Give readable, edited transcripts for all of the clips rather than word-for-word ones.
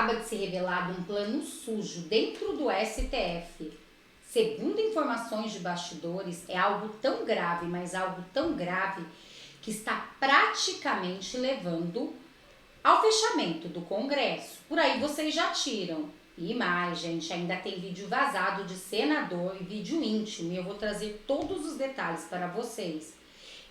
acaba de ser revelado um plano sujo dentro do STF. Segundo informações de bastidores, é algo tão grave, mas algo tão grave, que está praticamente levando ao fechamento do Congresso. Por aí vocês já tiram. E mais, gente, ainda tem vídeo vazado de senador e vídeo íntimo, e eu vou trazer todos os detalhes para vocês,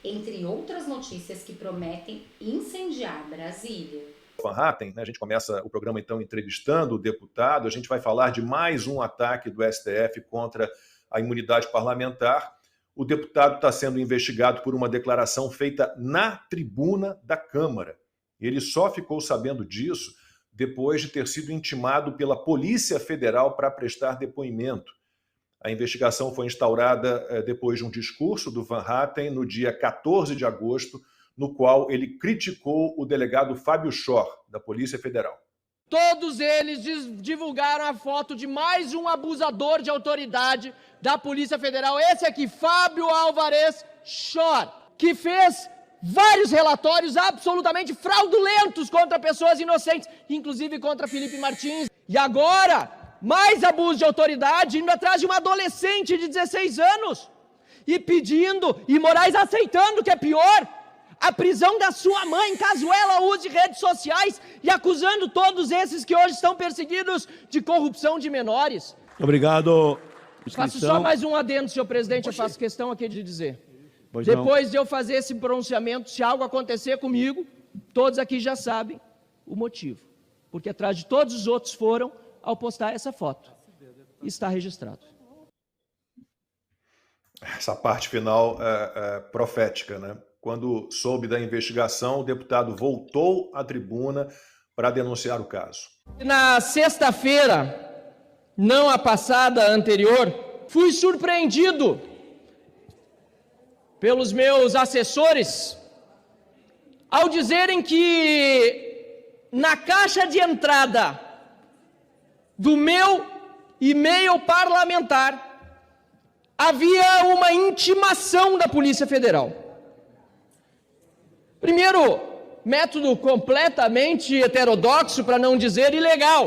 entre outras notícias que prometem incendiar Brasília. Van Hatten, né? A gente começa o programa então entrevistando o deputado, a gente vai falar de mais um ataque do STF contra a imunidade parlamentar. O deputado está sendo investigado por uma declaração feita na tribuna da Câmara. Ele só ficou sabendo disso depois de ter sido intimado pela Polícia Federal para prestar depoimento. A investigação foi instaurada depois de um discurso do Van Hatten no dia 14 de agosto, no qual ele criticou o delegado Fábio Schor, da Polícia Federal. Todos eles divulgaram a foto de mais um abusador de autoridade da Polícia Federal. Esse aqui, Fábio Álvares Schor, que fez vários relatórios absolutamente fraudulentos contra pessoas inocentes, inclusive contra Felipe Martins. E agora, mais abuso de autoridade, indo atrás de uma adolescente de 16 anos e pedindo, e Moraes aceitando, que é pior, a prisão da sua mãe, caso ela use redes sociais, e acusando todos esses que hoje estão perseguidos de corrupção de menores. Obrigado. Faço só mais um adendo, senhor presidente, eu faço questão aqui de dizer. Depois de eu fazer esse pronunciamento, se algo acontecer comigo, todos aqui já sabem o motivo. Porque atrás de todos os outros foram ao postar essa foto. Está registrado. Essa parte final é profética, né? Quando soube da investigação, o deputado voltou à tribuna para denunciar o caso. Na sexta-feira, não a passada, a anterior, fui surpreendido pelos meus assessores ao dizerem que na caixa de entrada do meu e-mail parlamentar havia uma intimação da Polícia Federal. Primeiro, método completamente heterodoxo, para não dizer ilegal.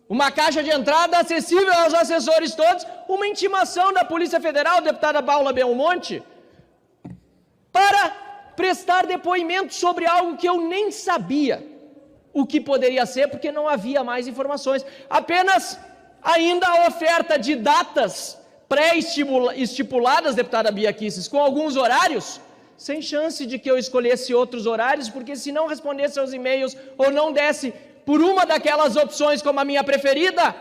Uma caixa de entrada acessível aos assessores todos, uma intimação da Polícia Federal, deputada Paula Belmonte, para prestar depoimento sobre algo que eu nem sabia o que poderia ser, porque não havia mais informações. Apenas ainda a oferta de datas pré-estipuladas, deputada Bia Kicis, com alguns horários, sem chance de que eu escolhesse outros horários, porque se não respondesse aos e-mails ou não desse por uma daquelas opções como a minha preferida,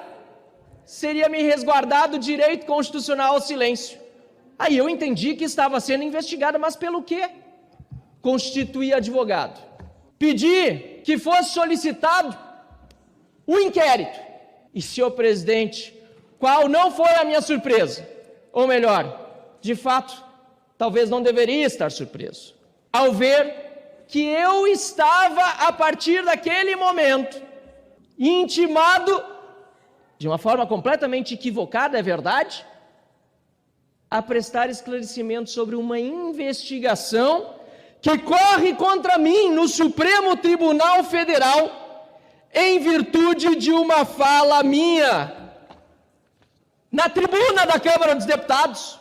seria me resguardado o direito constitucional ao silêncio. Aí eu entendi que estava sendo investigada, mas pelo quê? Constituí advogado. Pedi que fosse solicitado um inquérito. E, senhor presidente, qual não foi a minha surpresa? Ou melhor, de fato, talvez não deveria estar surpreso, ao ver que eu estava, a partir daquele momento, intimado, de uma forma completamente equivocada, é verdade, a prestar esclarecimento sobre uma investigação que corre contra mim no Supremo Tribunal Federal, em virtude de uma fala minha na tribuna da Câmara dos Deputados.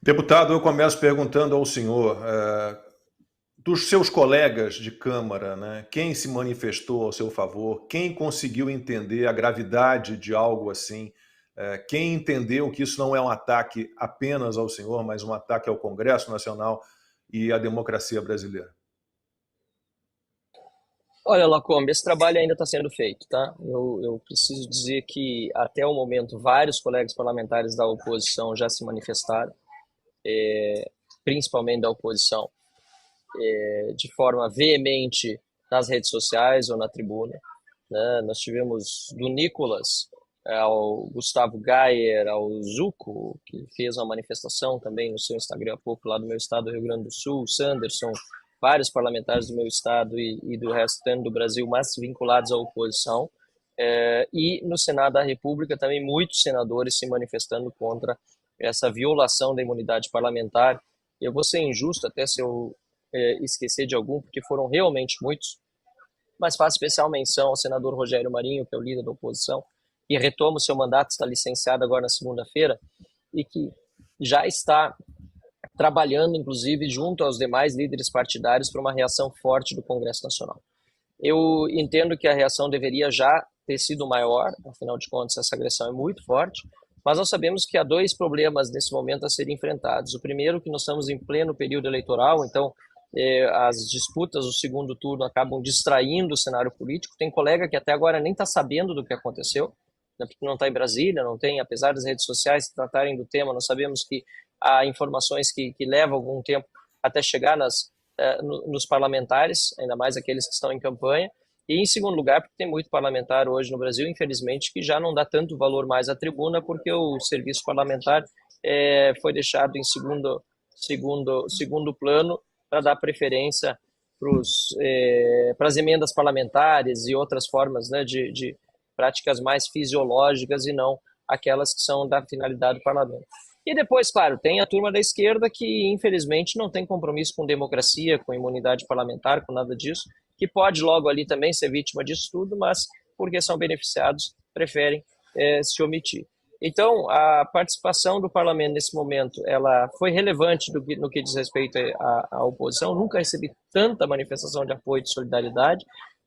Deputado, eu começo perguntando ao senhor, dos seus colegas de Câmara, né, quem se manifestou ao seu favor, quem conseguiu entender a gravidade de algo assim, quem entendeu que isso não é um ataque apenas ao senhor, mas um ataque ao Congresso Nacional e à democracia brasileira? Olha, Lacombe, esse trabalho ainda está sendo feito, tá? Eu preciso dizer que, até o momento, vários colegas parlamentares da oposição já se manifestaram, principalmente da oposição, de forma veemente nas redes sociais ou na tribuna, né? Nós tivemos do Nicolas ao Gustavo Gayer, ao Zuco, que fez uma manifestação também no seu Instagram há pouco, lá do meu estado, do Rio Grande do Sul, Sanderson, vários parlamentares do meu estado e do restante do Brasil, mas vinculados à oposição, e no Senado da República também muitos senadores se manifestando contra essa violação da imunidade parlamentar. Eu vou ser injusto até se eu esquecer de algum, porque foram realmente muitos, mas faço especial menção ao senador Rogério Marinho, que é o líder da oposição, que retoma o seu mandato, está licenciado agora na segunda-feira, e que já está trabalhando, inclusive, junto aos demais líderes partidários para uma reação forte do Congresso Nacional. Eu entendo que a reação deveria já ter sido maior, afinal de contas, essa agressão é muito forte, mas nós sabemos que há dois problemas nesse momento a serem enfrentados. O primeiro, que nós estamos em pleno período eleitoral, então as disputas do segundo turno acabam distraindo o cenário político. Tem colega que até agora nem está sabendo do que aconteceu, né, porque não está em Brasília, não tem, apesar das redes sociais tratarem do tema, nós sabemos que há informações que levam algum tempo até chegar nos parlamentares, ainda mais aqueles que estão em campanha. E, em segundo lugar, porque tem muito parlamentar hoje no Brasil, infelizmente, que já não dá tanto valor mais à tribuna, porque o serviço parlamentar foi deixado em segundo plano para dar preferência para as emendas parlamentares e outras formas, né, de práticas mais fisiológicas e não aquelas que são da finalidade do parlamento. E depois, claro, tem a turma da esquerda que, infelizmente, não tem compromisso com democracia, com imunidade parlamentar, com nada disso, que pode logo ali também ser vítima disso tudo, mas porque são beneficiados, preferem se omitir. Então, a participação do parlamento nesse momento, ela foi relevante no que diz respeito à oposição. Nunca recebi tanta manifestação de apoio e de solidariedade,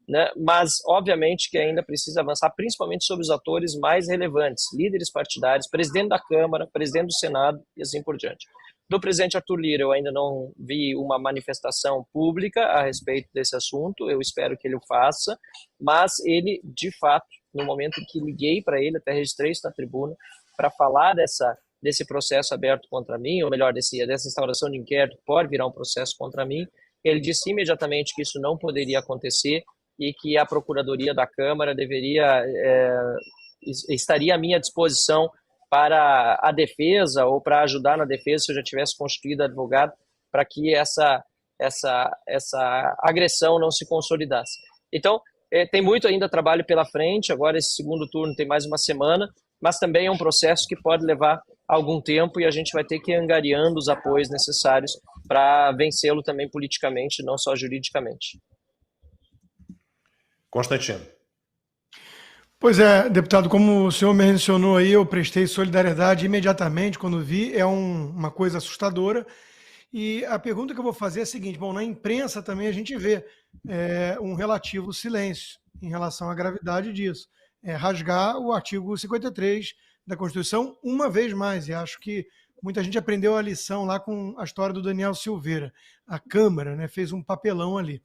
né? Mas, obviamente, que ainda precisa avançar, principalmente sobre os atores mais relevantes, líderes partidários, presidente da Câmara, presidente do Senado e assim por diante. Do presidente Arthur Lira, eu ainda não vi uma manifestação pública a respeito desse assunto, eu espero que ele o faça, mas ele, de fato, no momento em que liguei para ele, até registrei isso na tribuna, para falar desse processo aberto contra mim, ou melhor, dessa instauração de inquérito, pode virar um processo contra mim, ele disse imediatamente que isso não poderia acontecer e que a Procuradoria da Câmara estaria à minha disposição para a defesa ou para ajudar na defesa se eu já tivesse constituído advogado, para que essa agressão não se consolidasse. Então, tem muito ainda trabalho pela frente, agora esse segundo turno tem mais uma semana, mas também é um processo que pode levar algum tempo e a gente vai ter que ir angariando os apoios necessários para vencê-lo também politicamente, não só juridicamente. Constantino. Pois é, deputado, como o senhor mencionou aí, eu prestei solidariedade imediatamente quando vi, é uma coisa assustadora. E a pergunta que eu vou fazer é a seguinte: bom, na imprensa também a gente vê um relativo silêncio em relação à gravidade disso. Rasgar o artigo 53 da Constituição uma vez mais, e acho que muita gente aprendeu a lição lá com a história do Daniel Silveira. A Câmara, né, fez um papelão ali.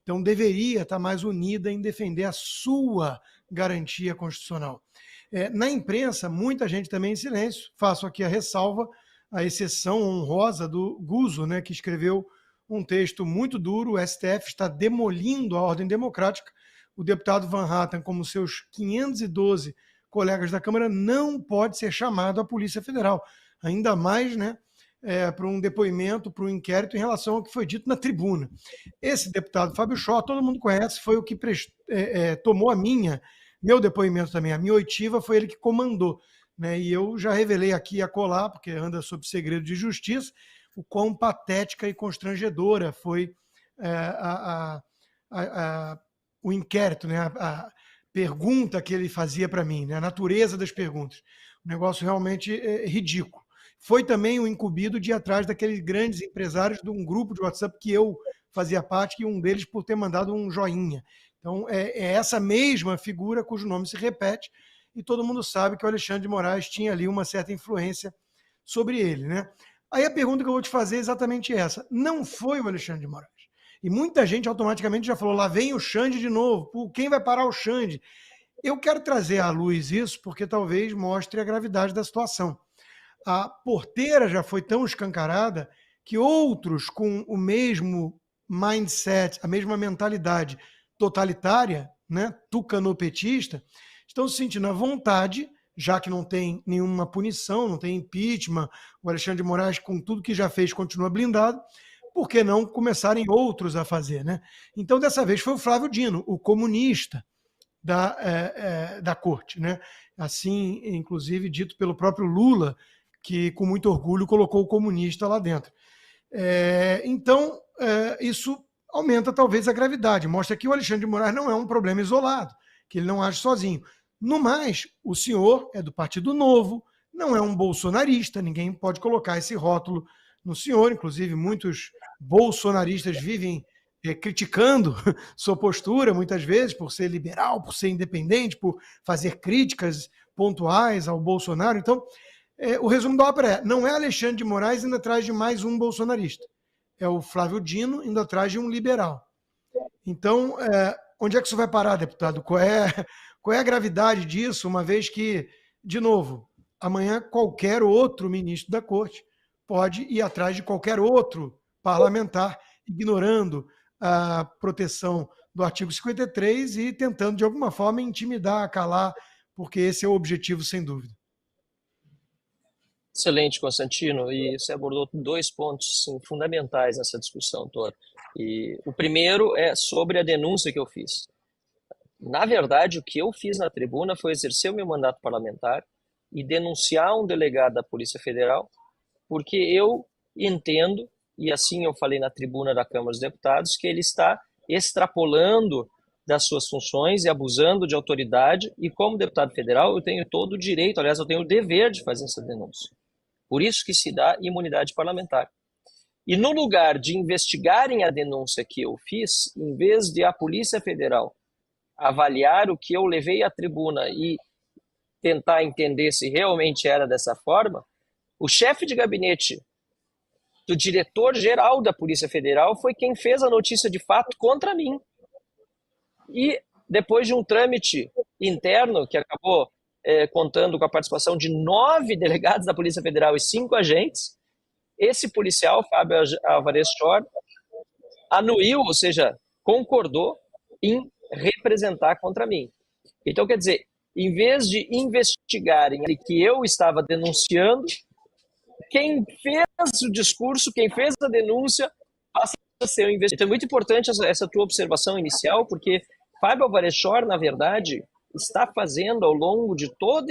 Então deveria estar mais unida em defender a sua garantia constitucional. Na imprensa, muita gente também em silêncio. Faço aqui a ressalva, a exceção honrosa do Guzzo, né, que escreveu um texto muito duro. O STF está demolindo a ordem democrática. O deputado Van Hatten, como seus 512 colegas da Câmara, não pode ser chamado à Polícia Federal. Ainda mais, né, para um depoimento, para um inquérito em relação ao que foi dito na tribuna. Esse deputado Fábio Schott, todo mundo conhece, foi o que tomou meu depoimento também. A minha oitiva foi ele que comandou, né? E eu já revelei aqui a colar, porque anda sob segredo de justiça, o quão patética e constrangedora foi o inquérito, né? A pergunta que ele fazia para mim, né? A natureza das perguntas. Um negócio realmente ridículo. Foi também o incumbido de ir atrás daqueles grandes empresários de um grupo de WhatsApp que eu fazia parte, e um deles por ter mandado um joinha. Então, é essa mesma figura cujo nome se repete, e todo mundo sabe que o Alexandre de Moraes tinha ali uma certa influência sobre ele, né? Aí a pergunta que eu vou te fazer é exatamente essa. Não foi o Alexandre de Moraes. E muita gente automaticamente já falou, lá vem o Xande de novo, quem vai parar o Xande? Eu quero trazer à luz isso porque talvez mostre a gravidade da situação. A porteira já foi tão escancarada que outros com o mesmo mindset, a mesma mentalidade totalitária, né, tucanopetista, estão se sentindo à vontade, já que não tem nenhuma punição, não tem impeachment, o Alexandre de Moraes, com tudo que já fez, continua blindado, por que não começarem outros a fazer, né? Então, dessa vez foi o Flávio Dino, o comunista da corte, né? Assim, inclusive, dito pelo próprio Lula, que com muito orgulho colocou o comunista lá dentro. Então, isso aumenta talvez a gravidade, mostra que o Alexandre de Moraes não é um problema isolado, que ele não age sozinho. No mais, o senhor é do Partido Novo, não é um bolsonarista, ninguém pode colocar esse rótulo no senhor, inclusive muitos bolsonaristas vivem criticando sua postura, muitas vezes, por ser liberal, por ser independente, por fazer críticas pontuais ao Bolsonaro. Então, o resumo da ópera é, não é Alexandre de Moraes indo atrás de mais um bolsonarista, é o Flávio Dino indo atrás de um liberal. Então, onde é que isso vai parar, deputado? Qual é a gravidade disso, uma vez que, de novo, amanhã qualquer outro ministro da Corte pode ir atrás de qualquer outro parlamentar, ignorando a proteção do artigo 53 e tentando, de alguma forma, intimidar, calar, porque esse é o objetivo, sem dúvida. Excelente, Constantino, e você abordou 2 pontos sim, fundamentais nessa discussão, Thor. E o primeiro é sobre a denúncia que eu fiz. Na verdade, o que eu fiz na tribuna foi exercer o meu mandato parlamentar e denunciar um delegado da Polícia Federal, porque eu entendo, e assim eu falei na tribuna da Câmara dos Deputados, que ele está extrapolando das suas funções e abusando de autoridade, e como deputado federal eu tenho todo o direito, aliás, eu tenho o dever de fazer essa denúncia. Por isso que se dá imunidade parlamentar. E no lugar de investigarem a denúncia que eu fiz, em vez de a Polícia Federal avaliar o que eu levei à tribuna e tentar entender se realmente era dessa forma, o chefe de gabinete do diretor-geral da Polícia Federal foi quem fez a notícia de fato contra mim. E depois de um trâmite interno que acabou contando com a participação de 9 delegados da Polícia Federal e 5 agentes, esse policial, Fábio Alvarez Shore, anuiu, ou seja, concordou em representar contra mim. Então, quer dizer, em vez de investigarem que eu estava denunciando, quem fez o discurso, quem fez a denúncia, passa a ser o investigador. Então é muito importante essa tua observação inicial, porque Fábio Alvarez Shore, na verdade, está fazendo ao longo de todos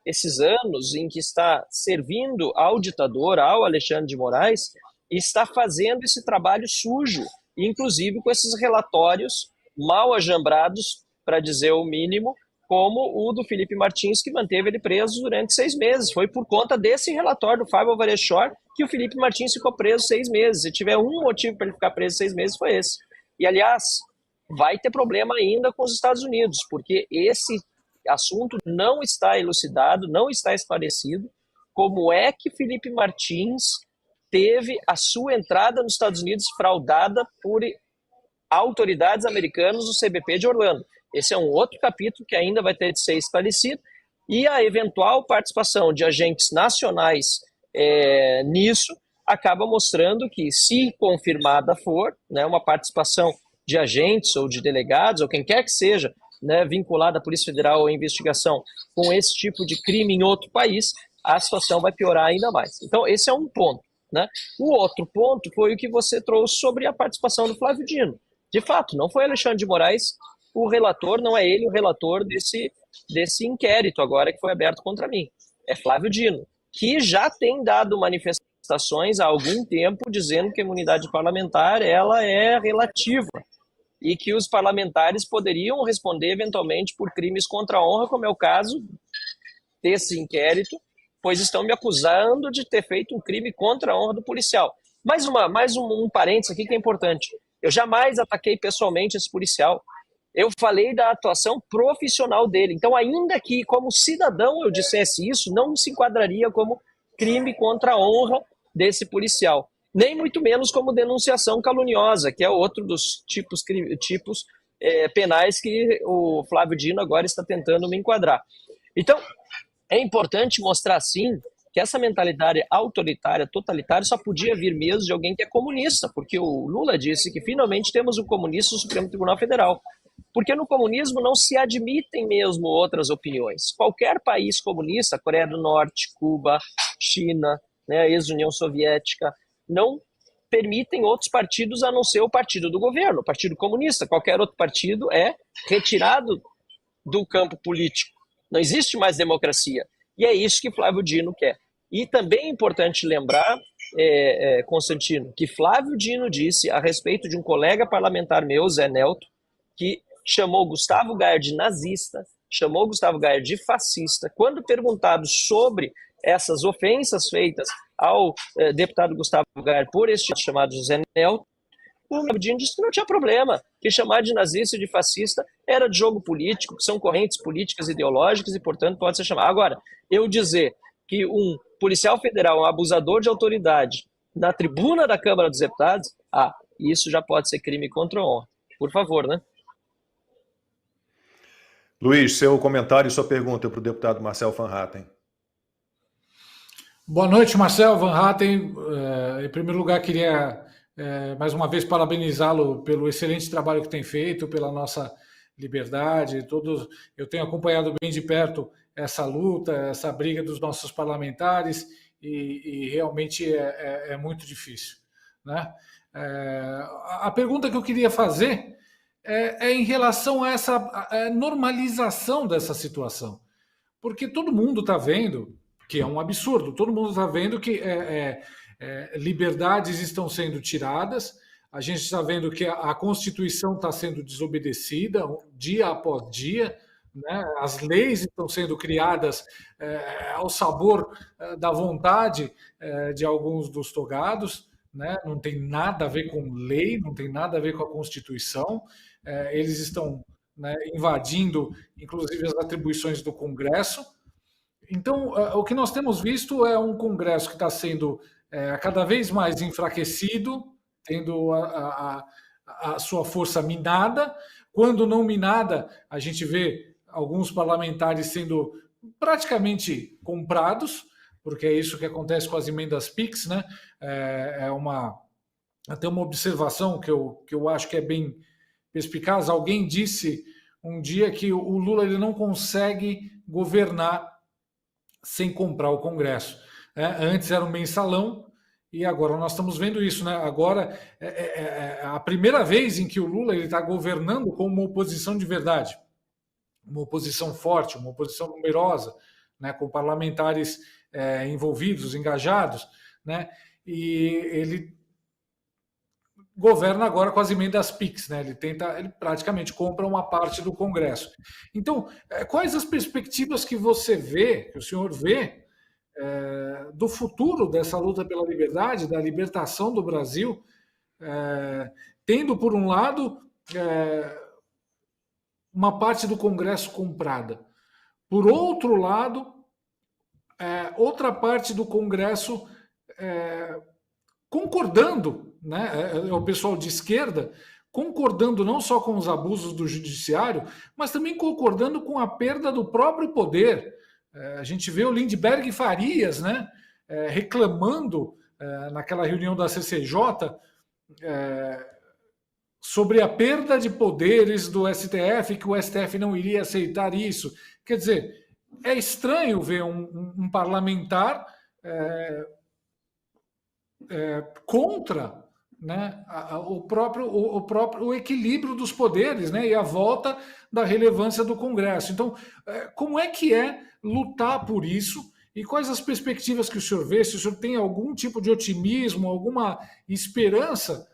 esses anos em que está servindo ao ditador, ao Alexandre de Moraes, está fazendo esse trabalho sujo, inclusive com esses relatórios mal ajambrados, para dizer o mínimo, como o do Felipe Martins, que manteve ele preso durante 6 meses. Foi por conta desse relatório do Fábio Alvarez Shore que o Felipe Martins ficou preso 6 meses. Se tiver um motivo para ele ficar preso 6 meses, foi esse. E, aliás, vai ter problema ainda com os Estados Unidos, porque esse assunto não está elucidado, não está esclarecido. Como é que Felipe Martins teve a sua entrada nos Estados Unidos fraudada por autoridades americanas do CBP de Orlando? Esse é um outro capítulo que ainda vai ter de ser esclarecido, e a eventual participação de agentes nacionais nisso acaba mostrando que, se confirmada for, né, uma participação de agentes ou de delegados, ou quem quer que seja, né, vinculada à Polícia Federal ou à investigação com esse tipo de crime em outro país, a situação vai piorar ainda mais. Então, esse é um ponto, né? O outro ponto foi o que você trouxe sobre a participação do Flávio Dino. De fato, não foi Alexandre de Moraes o relator, não é ele o relator desse inquérito agora que foi aberto contra mim. É Flávio Dino, que já tem dado manifestações há algum tempo dizendo que a imunidade parlamentar ela é relativa e que os parlamentares poderiam responder eventualmente por crimes contra a honra, como é o caso desse inquérito, pois estão me acusando de ter feito um crime contra a honra do policial. Mais um parênteses aqui que é importante. Eu jamais ataquei pessoalmente esse policial. Eu falei da atuação profissional dele. Então, ainda que como cidadão eu dissesse isso, não se enquadraria como crime contra a honra desse policial. Nem muito menos como denunciação caluniosa, que é outro dos tipos penais que o Flávio Dino agora está tentando me enquadrar. Então, é importante mostrar, sim, que essa mentalidade autoritária, totalitária, só podia vir mesmo de alguém que é comunista, porque o Lula disse que finalmente temos um comunista no Supremo Tribunal Federal. Porque no comunismo não se admitem mesmo outras opiniões. Qualquer país comunista, Coreia do Norte, Cuba, China, né, ex-União Soviética, não permitem outros partidos a não ser o partido do governo, o Partido Comunista. Qualquer outro partido é retirado do campo político. Não existe mais democracia. E é isso que Flávio Dino quer. E também é importante lembrar Constantino, que Flávio Dino disse a respeito de um colega parlamentar meu, Zé Nelto, que chamou Gustavo Gayer de nazista, chamou Gustavo Gayer de fascista. Quando perguntado sobre essas ofensas feitas ao deputado Gustavo Gayer por este chamado Zé Nelto, o Flávio Dino disse que não tinha problema, que chamar de nazista e de fascista era de jogo político, que são correntes políticas ideológicas e, portanto, pode ser chamado. Agora, eu dizer que um policial federal, um abusador de autoridade, na tribuna da Câmara dos Deputados, isso já pode ser crime contra a honra. Por favor, né? Luiz, seu comentário e sua pergunta para o deputado Marcel Van Hatten. Boa noite, Marcel Van Hatten. Em primeiro lugar, queria mais uma vez parabenizá-lo pelo excelente trabalho que tem feito, pela nossa liberdade. Eu tenho acompanhado bem de perto essa luta, essa briga dos nossos parlamentares e realmente é muito difícil, né? A pergunta que eu queria fazer é em relação a essa normalização dessa situação, porque todo mundo está vendo que é um absurdo, todo mundo está vendo que liberdades estão sendo tiradas, a gente está vendo que a Constituição está sendo desobedecida dia após dia, né? As leis estão sendo criadas ao sabor da vontade de alguns dos togados, né? Não tem nada a ver com lei, não tem nada a ver com a Constituição, eles estão, né, invadindo, inclusive, as atribuições do Congresso. Então, o que nós temos visto é um Congresso que está sendo cada vez mais enfraquecido, tendo a sua força minada. Quando não minada, a gente vê alguns parlamentares sendo praticamente comprados, porque é isso que acontece com as emendas PIX, né? Até uma observação que eu acho que é bem perspicaz. Alguém disse um dia que o Lula ele não consegue governar sem comprar o Congresso. Antes era um mensalão e agora nós estamos vendo isso, né? Agora é a primeira vez em que o Lula está governando com uma oposição de verdade, uma oposição forte, uma oposição numerosa, né? Com parlamentares envolvidos, engajados, né? E ele governa agora com as emendas PIX, né? Ele praticamente compra uma parte do Congresso. Então, quais as perspectivas que você vê, que o senhor vê, do futuro dessa luta pela liberdade, da libertação do Brasil, tendo, por um lado, uma parte do Congresso comprada. Por outro lado, outra parte do Congresso concordando, né? O pessoal de esquerda concordando não só com os abusos do judiciário, mas também concordando com a perda do próprio poder. A gente vê o Lindbergh Farias, né, reclamando naquela reunião da CCJ sobre a perda de poderes do STF, que o STF não iria aceitar isso. Quer dizer, é estranho ver um parlamentar contra, né, o equilíbrio dos poderes, né, e a volta da relevância do Congresso. Então, como é que lutar por isso e quais as perspectivas que o senhor vê? Se o senhor tem algum tipo de otimismo, alguma esperança,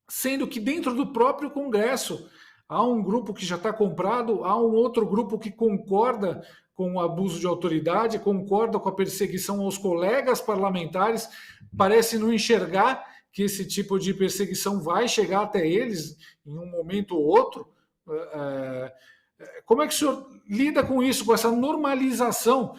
sendo que dentro do próprio Congresso há um grupo que já está comprado, há um outro grupo que concorda com o abuso de autoridade, concorda com a perseguição aos colegas parlamentares, parece não enxergar que esse tipo de perseguição vai chegar até eles em um momento ou outro. Como é que o senhor lida com isso, com essa normalização?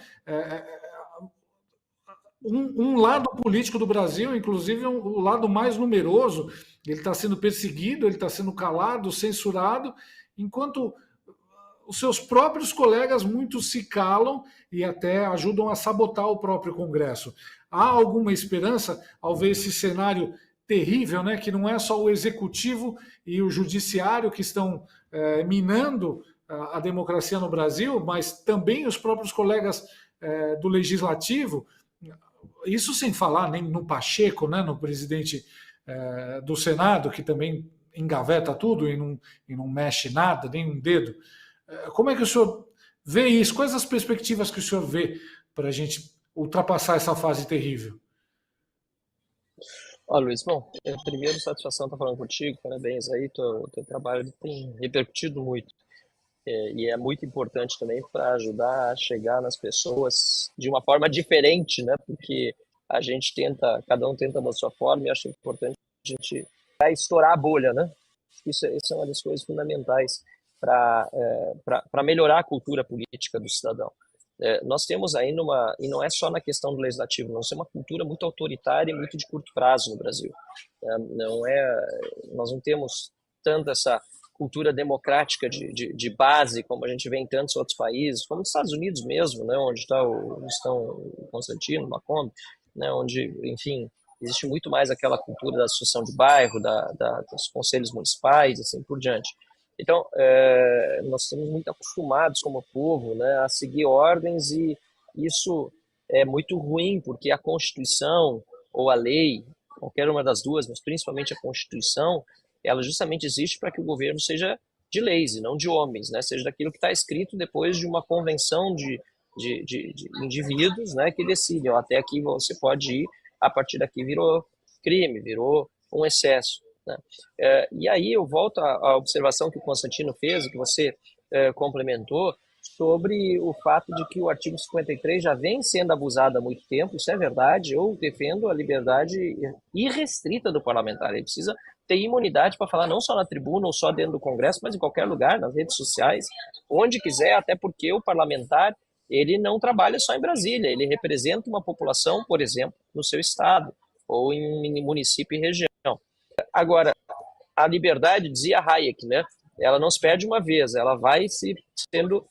Um lado político do Brasil, inclusive o lado mais numeroso, ele está sendo perseguido, ele está sendo calado, censurado, enquanto os seus próprios colegas, muitos se calam e até ajudam a sabotar o próprio Congresso. Há alguma esperança ao ver esse cenário terrível, né, que não é só o Executivo e o Judiciário que estão minando a democracia no Brasil, mas também os próprios colegas do Legislativo, isso sem falar nem no Pacheco, né, no presidente do Senado, que também engaveta tudo e não mexe nada, nem um dedo. Como é que o senhor vê isso? Quais as perspectivas que o senhor vê para a gente ultrapassar essa fase terrível? Olha, Luiz, bom, primeiro, satisfação estar falando contigo, parabéns aí, teu trabalho tem repercutido muito. E é muito importante também para ajudar a chegar nas pessoas de uma forma diferente, né? Porque a gente tenta, cada um tenta da sua forma, e acho importante a gente estourar a bolha, né? Isso é uma das coisas fundamentais para melhorar a cultura política do cidadão. Nós temos ainda e não é só na questão do legislativo, nós temos uma cultura muito autoritária e muito de curto prazo no Brasil. Nós não temos tanto essa cultura democrática de base, como a gente vê em tantos outros países, como nos Estados Unidos mesmo, né, onde estão o Constantino, Macomb, né, onde, enfim, existe muito mais aquela cultura da associação de bairro, dos conselhos municipais, assim por diante. Então, nós estamos muito acostumados como povo, né, a seguir ordens, e isso é muito ruim, porque a Constituição ou a lei, qualquer uma das duas, mas principalmente a Constituição, ela justamente existe para que o governo seja de leis e não de homens, né? Seja daquilo que está escrito depois de uma convenção de indivíduos, né, que decidem, ó, até aqui você pode ir, a partir daqui virou crime, virou um excesso, né? E aí eu volto à observação que o Constantino fez, que você complementou, sobre o fato de que o artigo 53 já vem sendo abusado há muito tempo. Isso é verdade. Eu defendo a liberdade irrestrita do parlamentar. Ele precisa ter imunidade para falar não só na tribuna ou só dentro do Congresso, mas em qualquer lugar, nas redes sociais, onde quiser, até porque o parlamentar, ele não trabalha só em Brasília, ele representa uma população, por exemplo, no seu estado ou em município e região. Agora, a liberdade, dizia Hayek, né? Ela não se perde uma vez, ela vai sendo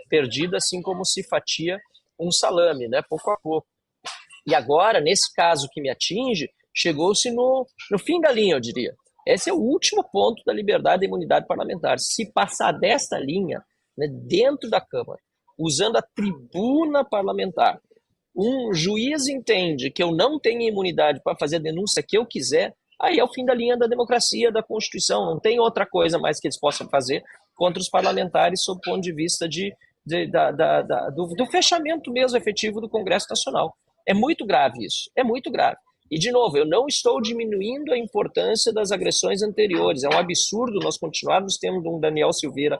perdida assim como se fatia um salame, né? Pouco a pouco. E agora, nesse caso que me atinge, chegou-se no fim da linha, eu diria. Esse é o último ponto da liberdade e imunidade parlamentar. Se passar desta linha, né, dentro da Câmara, usando a tribuna parlamentar, um juiz entende que eu não tenho imunidade para fazer a denúncia que eu quiser, aí é o fim da linha da democracia, da Constituição. Não tem outra coisa mais que eles possam fazer contra os parlamentares sob o ponto de vista do fechamento mesmo efetivo do Congresso Nacional. É muito grave isso, é muito grave. E, de novo, eu não estou diminuindo a importância das agressões anteriores. É um absurdo nós continuarmos tendo um Daniel Silveira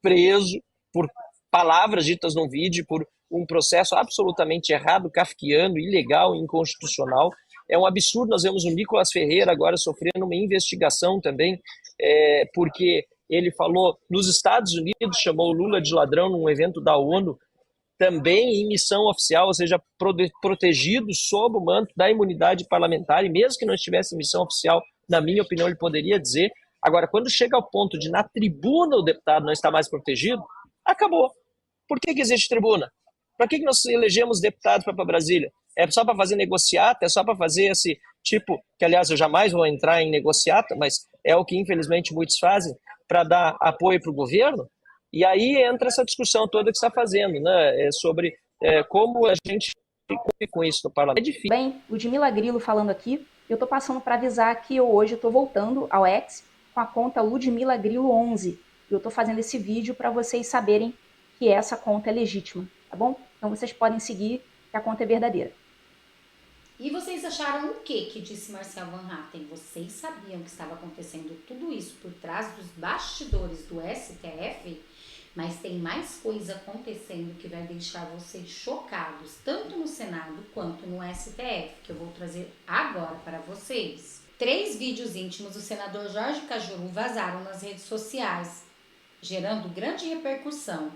preso por palavras ditas num vídeo, por um processo absolutamente errado, kafkiano, ilegal, inconstitucional. É um absurdo. Nós vemos o Nicolas Ferreira agora sofrendo uma investigação também, porque ele falou nos Estados Unidos, chamou o Lula de ladrão num evento da ONU, também em missão oficial, ou seja, protegido sob o manto da imunidade parlamentar, e mesmo que não estivesse em missão oficial, na minha opinião, ele poderia dizer. Agora, quando chega ao ponto de na tribuna o deputado não está mais protegido, acabou. Por que existe tribuna? Para que nós elegemos deputados para Brasília? É só para fazer negociata? É só para fazer esse tipo, que aliás eu jamais vou entrar em negociata, mas é o que infelizmente muitos fazem, para dar apoio para o governo? E aí entra essa discussão toda que você está fazendo, né, sobre como a gente cumpre com isso no parlamento. É difícil. Bem, Ludmila Grilo falando aqui. Eu estou passando para avisar que eu hoje estou voltando ao X com a conta Ludmila Grilo 11. Eu estou fazendo esse vídeo para vocês saberem que essa conta é legítima, tá bom? Então vocês podem seguir, que a conta é verdadeira. E vocês acharam o que disse Marcel Van Hatten? Vocês sabiam que estava acontecendo tudo isso por trás dos bastidores do STF? Mas tem mais coisa acontecendo que vai deixar vocês chocados, tanto no Senado quanto no STF, que eu vou trazer agora para vocês. 3 vídeos íntimos do senador Jorge Cajuru vazaram nas redes sociais, gerando grande repercussão,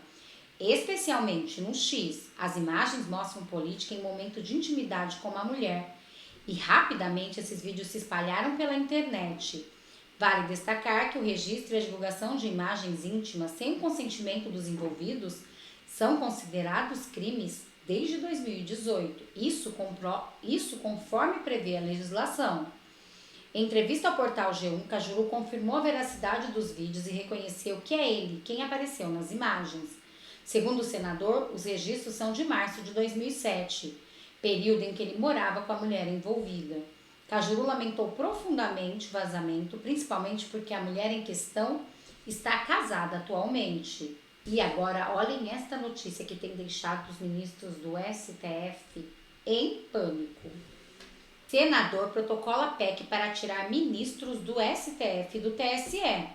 especialmente no X. As imagens mostram política em momento de intimidade com uma mulher, e rapidamente esses vídeos se espalharam pela internet. Vale destacar que o registro e a divulgação de imagens íntimas sem o consentimento dos envolvidos são considerados crimes desde 2018. Isso conforme prevê a legislação. Em entrevista ao portal G1, Cajuru confirmou a veracidade dos vídeos e reconheceu que é ele quem apareceu nas imagens. Segundo o senador, os registros são de março de 2007, período em que ele morava com a mulher envolvida. Cajuru lamentou profundamente o vazamento, principalmente porque a mulher em questão está casada atualmente. E agora, olhem esta notícia que tem deixado os ministros do STF em pânico. Senador protocola PEC para tirar ministros do STF e do TSE.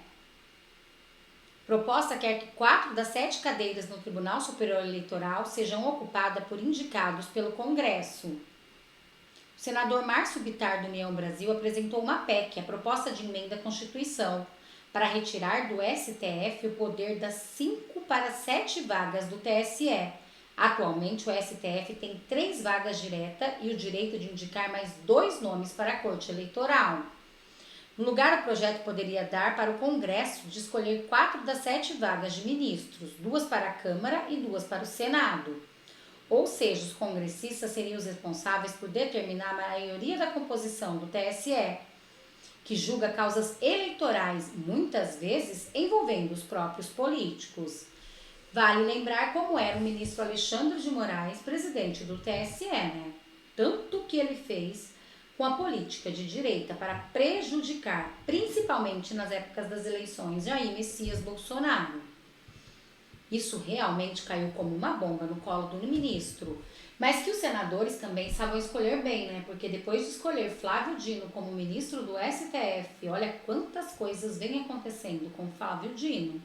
Proposta quer que 4 das 7 cadeiras no Tribunal Superior Eleitoral sejam ocupadas por indicados pelo Congresso. O senador Márcio Bittar, do União Brasil, apresentou uma PEC, a proposta de emenda à Constituição, para retirar do STF o poder das 5 para 7 vagas do TSE. Atualmente, o STF tem 3 vagas diretas e o direito de indicar mais 2 nomes para a Corte Eleitoral. No lugar, o projeto poderia dar para o Congresso de escolher 4 das 7 vagas de ministros, 2 para a Câmara e 2 para o Senado. Ou seja, os congressistas seriam os responsáveis por determinar a maioria da composição do TSE, que julga causas eleitorais, muitas vezes envolvendo os próprios políticos. Vale lembrar como era o ministro Alexandre de Moraes, presidente do TSE, né? Tanto que ele fez com a política de direita para prejudicar, principalmente nas épocas das eleições, Jair Messias Bolsonaro. Isso realmente caiu como uma bomba no colo do ministro, mas que os senadores também sabem escolher bem, né? Porque depois de escolher Flávio Dino como ministro do STF, olha quantas coisas vêm acontecendo com Flávio Dino.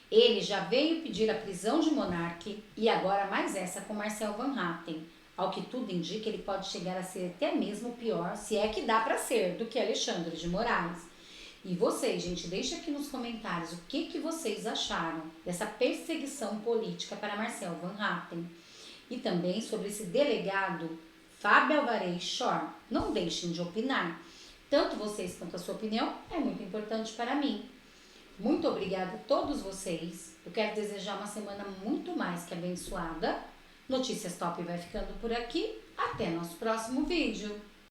Ele já veio pedir a prisão de Monark e agora mais essa com Marcel Van Hatten. Ao que tudo indica, ele pode chegar a ser até mesmo pior, se é que dá para ser, do que Alexandre de Moraes. E vocês, gente, deixa aqui nos comentários o que vocês acharam dessa perseguição política para Marcel Van Hatten. E também sobre esse delegado Fábio Alvarez Shor. Não deixem de opinar. Tanto vocês quanto a sua opinião é muito importante para mim. Muito obrigada a todos vocês. Eu quero desejar uma semana muito mais que abençoada. Notícias Top vai ficando por aqui. Até nosso próximo vídeo.